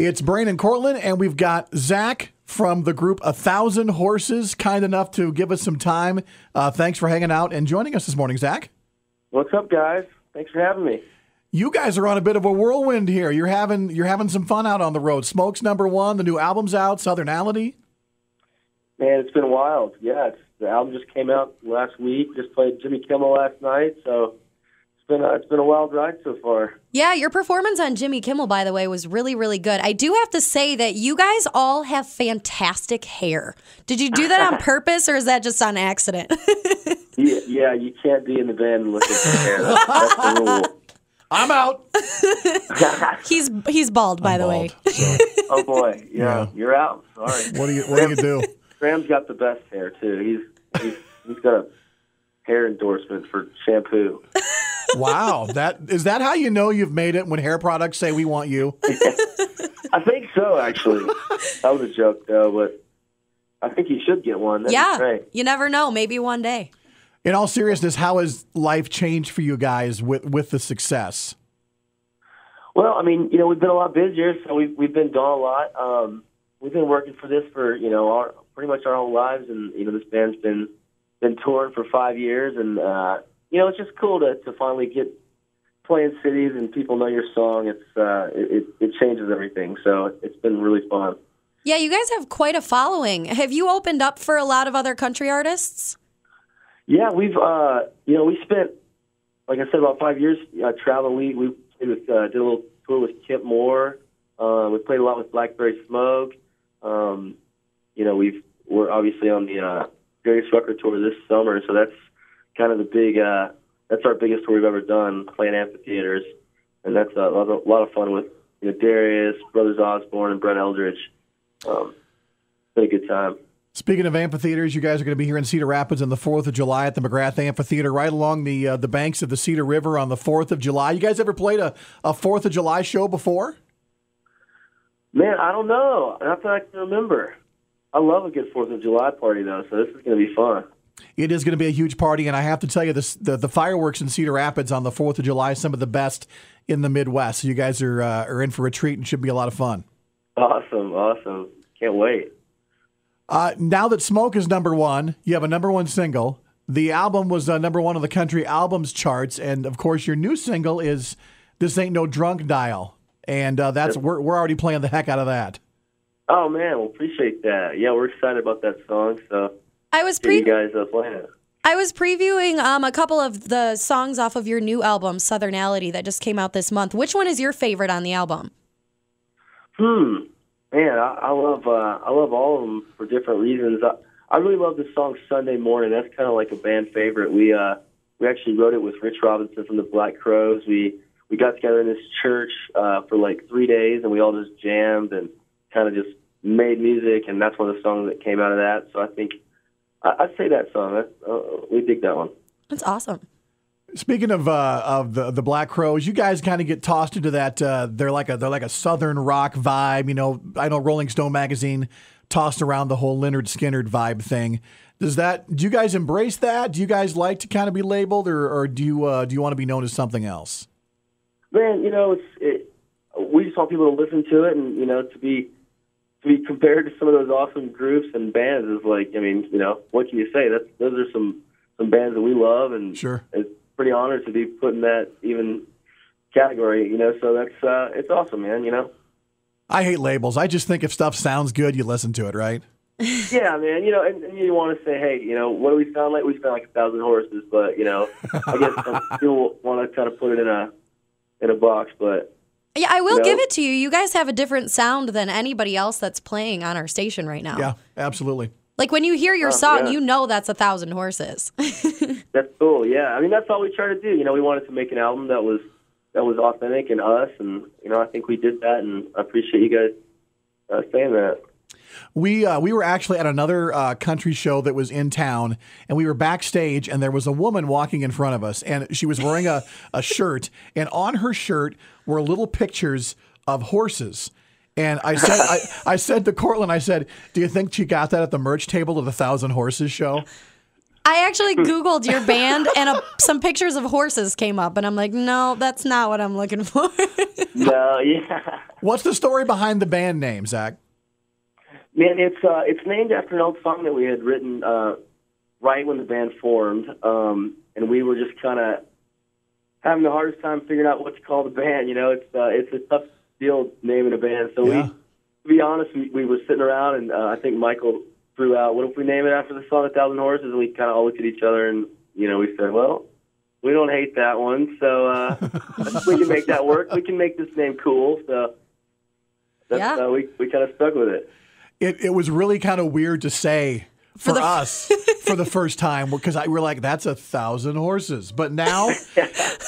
It's Brain and Courtlin, and we've got Zach from the group 1,000 Horses, kind enough to give us some time. Thanks for hanging out and joining us this morning, Zach. What's up, guys? Thanks for having me. You guys are on a bit of a whirlwind here. You're having some fun out on the road. Smoke's #1. The new album's out, Southernality. Man, it's been wild. Yeah, the album just came out last week. Just played Jimmy Kimmel last night, so it's been a wild ride so far. Yeah, your performance on Jimmy Kimmel, by the way, was really, really good. I do have to say that you guys all have fantastic hair. Did you do that on purpose, or is that just on accident? Yeah, you can't be in the band and look at the hair. That's the rule. I'm out. He's bald, by the way. So. Oh boy, yeah, you're out. Sorry. What do you do? Graham's got the best hair too. He's got a hair endorsement for shampoo. Wow, is that how you know you've made it when hair products say we want you? I think so, actually. That was a joke though, but I think you should get one. That'd be great. You never know. Maybe one day. In all seriousness, how has life changed for you guys with the success? Well, I mean, we've been a lot busier, so we've been gone a lot. We've been working for this for pretty much our whole lives, and this band's been touring for 5 years, and it's just cool to finally get playing cities and people know your song. It changes everything, so it's been really fun. Yeah, you guys have quite a following. Have you opened up for a lot of other country artists? Yeah, we've we spent, like I said, about 5 years traveling. We did a little tour with Kip Moore. We played a lot with Blackberry Smoke. We're obviously on the Darius Rucker tour this summer, so that's kind of that's our biggest tour we've ever done, playing amphitheaters, and that's a lot of fun with Darius, Brothers Osborne, and Brett Eldridge. Been a good time. Speaking of amphitheaters, you guys are going to be here in Cedar Rapids on the 4th of July at the McGrath Amphitheater, right along the banks of the Cedar River on the 4th of July. You guys ever played a 4th of July show before? Man, I don't know. Not that I can remember. I love a good 4th of July party, though, so this is going to be fun. It is going to be a huge party, and I have to tell you, the fireworks in Cedar Rapids on the 4th of July is some of the best in the Midwest. So you guys are in for a treat and should be a lot of fun. Awesome. Can't wait. Now that Smoke is #1, you have a #1 single. The album was #1 on the country albums charts, and of course your new single is "This Ain't No Drunk Dial," and we're already playing the heck out of that. Oh man, well appreciate that. Yeah, we're excited about that song. So I was you guys playing it. I was previewing a couple of the songs off of your new album, Southernality, that just came out this month. Which one is your favorite on the album? Man, I love all of them for different reasons. I really love the song Sunday Morning. That's kind of like a band favorite. We actually wrote it with Rich Robinson from the Black Crowes. We got together in this church for like 3 days, and we all just jammed and kind of just made music, and that's one of the songs that came out of that. So I think I'd say that song. We dig that one. That's awesome. Speaking of the Black Crowes, you guys kind of get tossed into that. They're like a southern rock vibe. I know Rolling Stone magazine tossed around the whole Lynyrd Skynyrd vibe thing. Do you guys embrace that? Do you guys like to kind of be labeled, or do you want to be known as something else? Man, we just want people to listen to it, and to be compared to some of those awesome groups and bands is like, what can you say? Those are some bands that we love, and sure. It's pretty honored to be put in that even category, so that's it's awesome, man. I hate labels. I just think if stuff sounds good, you listen to it, right? Yeah, man. And you want to say, hey, what do we sound like? We sound like 1,000 Horses, but I guess some people want to kind of put it in a box, but yeah, I will give it to you. You guys have a different sound than anybody else that's playing on our station right now. Yeah, absolutely. Like when you hear your song, that's 1,000 Horses. That's cool. Yeah, I mean that's all we try to do. We wanted to make an album that was authentic and us, and I think we did that, and I appreciate you guys saying that. We were actually at another country show that was in town, and we were backstage, and there was a woman walking in front of us, and she was wearing a shirt, and on her shirt were little pictures of horses. And I said to Courtlin, I said, do you think she got that at the merch table of the 1,000 Horses show? I actually Googled your band, and some pictures of horses came up, and I'm like, no, that's not what I'm looking for. No, yeah. What's the story behind the band name, Zach? Man, it's named after an old song that we had written right when the band formed, and we were just kind of having the hardest time figuring out what to call the band. You know, it's a tough deal naming a band. So to be honest, we were sitting around, and I think Michael threw out, what if we name it after the song 1,000 Horses? And we kind of all looked at each other, and, you know, we said, well, we don't hate that one, so we can make that work. We can make this name cool. So that's, we kind of stuck with it. It was really kind of weird to say for us for the first time, because we're like, that's 1,000 horses. But now,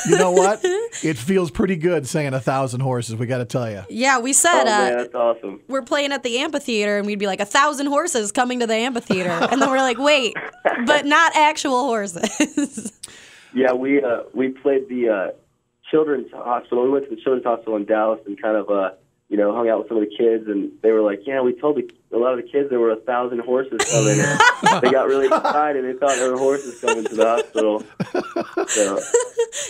you know what? It feels pretty good saying 1,000 horses, we got to tell you. Yeah, we said, man, that's awesome. We're playing at the amphitheater, and we'd be like, 1,000 horses coming to the amphitheater. And then we're like, wait, but not actual horses. Yeah, we played the children's hospital. We went to the children's hospital in Dallas and kind of, hung out with some of the kids, and they were like, yeah, we told a lot of the kids there were 1,000 horses coming. And they got really excited. They thought there were horses coming to the hospital. So.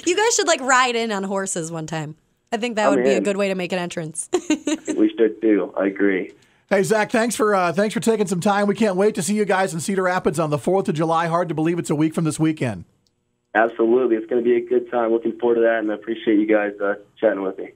You guys should, ride in on horses one time. I think that would be a good way to make an entrance. I think we should, too. I agree. Hey, Zach, thanks for taking some time. We can't wait to see you guys in Cedar Rapids on the 4th of July. Hard to believe it's a week from this weekend. Absolutely. It's going to be a good time. Looking forward to that, and I appreciate you guys chatting with me.